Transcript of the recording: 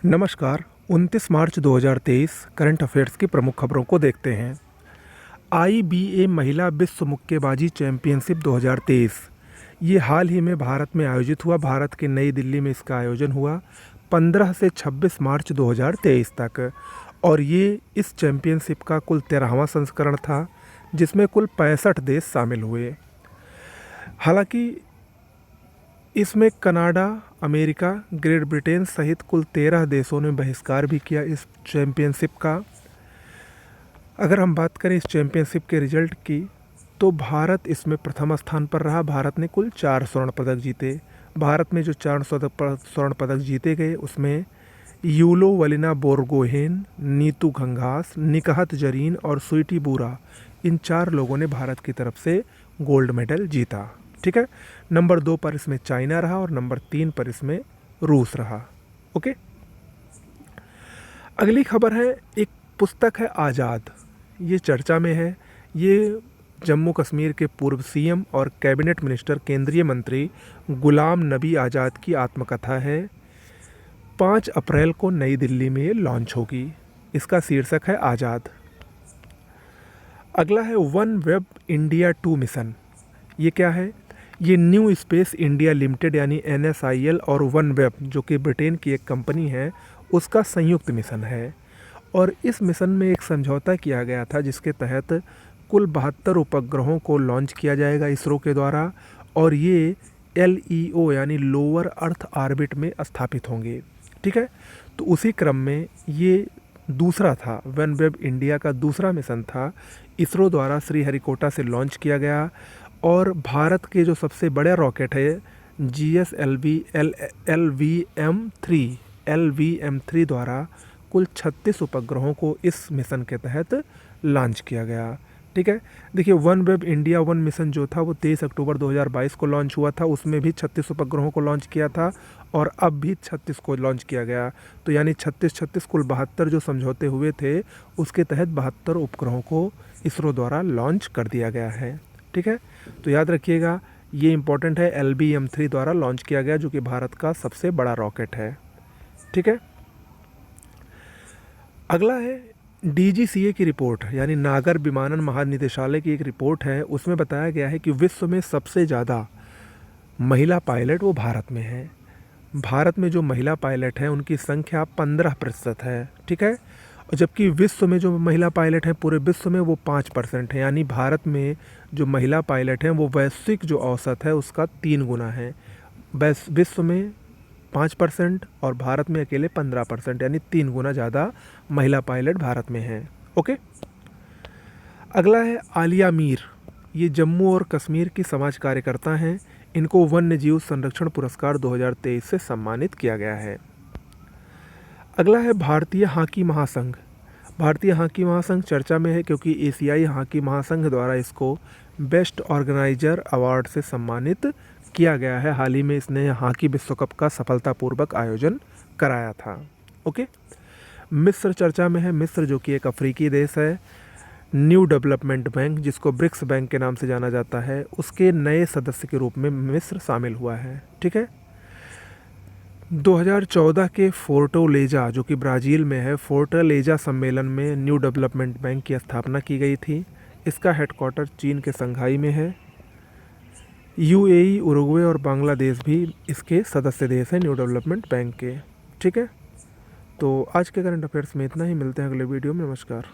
नमस्कार। 29 मार्च 2023 current affairs की प्रमुख खबरों को देखते हैं। आईबीए महिला विश्व मुक्केबाजी चैंपियनशिप 2023 ये हाल ही में भारत में आयोजित हुआ। भारत के नई दिल्ली में इसका आयोजन हुआ 15 से 26 मार्च 2023 तक। और ये इस चैंपियनशिप का कुल 13वां संस्करण था, जिसमें कुल 65 देश शामिल हुए। हालांकि इसमें कनाडा, अमेरिका, ग्रेट ब्रिटेन सहित कुल 13 देशों ने बहिष्कार भी किया इस चैंपियनशिप का। अगर हम बात करें इस चैंपियनशिप के रिजल्ट की, तो भारत इसमें प्रथम स्थान पर रहा। भारत ने कुल 4 स्वर्ण पदक जीते। भारत में जो 4 स्वर्ण पदक जीते गए, उसमें यूलो वलिना बोरगोहेन, नीतू घंघास, निकहत जरीन और स्वीटी बूरा, इन 4 लोगों ने भारत की तरफ से गोल्ड मेडल जीता। ठीक है। नंबर 2 पर इसमें चाइना रहा और नंबर 3 पर इसमें रूस रहा। ओके। अगली खबर है, एक पुस्तक है आज़ाद, ये चर्चा में है। ये जम्मू कश्मीर के पूर्व सीएम और कैबिनेट मिनिस्टर केंद्रीय मंत्री गुलाम नबी आज़ाद की आत्मकथा है। 5 अप्रैल को नई दिल्ली में ये लॉन्च होगी। इसका शीर्षक है आज़ाद। अगला है वन वेब इंडिया 2 मिशन। ये क्या है? ये न्यू स्पेस इंडिया लिमिटेड यानी NSIL और वन वेब, जो कि ब्रिटेन की एक कंपनी है, उसका संयुक्त मिशन है। और इस मिशन में एक समझौता किया गया था, जिसके तहत कुल 72 उपग्रहों को लॉन्च किया जाएगा इसरो के द्वारा, और ये LEO यानी लोअर अर्थ ऑर्बिट में स्थापित होंगे। ठीक है। तो उसी क्रम में ये दूसरा था, वन वेब इंडिया का दूसरा मिशन था, इसरो द्वारा श्रीहरिकोटा से लॉन्च किया गया। और भारत के जो सबसे बड़े रॉकेट है GSLV LVM3 द्वारा कुल 36 उपग्रहों को इस मिशन के तहत लॉन्च किया गया। ठीक है। देखिए, वन वेब इंडिया 1 मिशन जो था वो 23 अक्टूबर 2022 को लॉन्च हुआ था। उसमें भी 36 उपग्रहों को लॉन्च किया था और अब भी 36 को लॉन्च किया गया। तो यानी 36 कुल 72 जो समझौते हुए थे, उसके तहत 72 उपग्रहों को इसरो द्वारा लॉन्च कर दिया गया है। ठीक है। तो याद रखिएगा, ये इम्पोर्टेंट है, LBM3 द्वारा लॉन्च किया गया, जो कि भारत का सबसे बड़ा रॉकेट है। ठीक है। अगला है DGCA की रिपोर्ट, यानी नागर विमानन महानिदेशालय की एक रिपोर्ट है। उसमें बताया गया है कि विश्व में सबसे ज़्यादा महिला पायलट वो भारत में है। भारत में जो महिला पायलट हैं उनकी संख्या 15% है। ठीक है। और जबकि विश्व में जो महिला पायलट हैं, पूरे विश्व में वो 5% है। यानी भारत में जो महिला पायलट हैं वो वैश्विक जो औसत है उसका 3 गुना है। विश्व में 5% और भारत में अकेले 15%, यानी 3 गुना ज़्यादा महिला पायलट भारत में हैं। ओके। अगला है आलिया मीर। ये जम्मू और कश्मीर की समाज कार्यकर्ता हैं। इनको वन्य जीव संरक्षण पुरस्कार 2023 से सम्मानित किया गया है। अगला है भारतीय हॉकी महासंघ। भारतीय हॉकी महासंघ चर्चा में है क्योंकि एशियाई हॉकी महासंघ द्वारा इसको बेस्ट ऑर्गेनाइजर अवार्ड से सम्मानित किया गया है। हाल ही में इसने हॉकी विश्व कप का सफलतापूर्वक आयोजन कराया था। ओके। मिस्र चर्चा में है। मिस्र जो कि एक अफ्रीकी देश है, न्यू डेवलपमेंट बैंक, जिसको ब्रिक्स बैंक के नाम से जाना जाता है, उसके नए सदस्य के रूप में मिस्र शामिल हुआ है। ठीक है। 2014 के फोर्टोलेजा, जो कि ब्राज़ील में है, फोर्टोलेजा सम्मेलन में न्यू डेवलपमेंट बैंक की स्थापना की गई थी। इसका हेडक्वार्टर चीन के संघाई में है। UAE, उरुग्वे और बांग्लादेश भी इसके सदस्य देश हैं न्यू डेवलपमेंट बैंक के। ठीक है। तो आज के करंट अफेयर्स में इतना ही। मिलते हैं अगले वीडियो में। नमस्कार।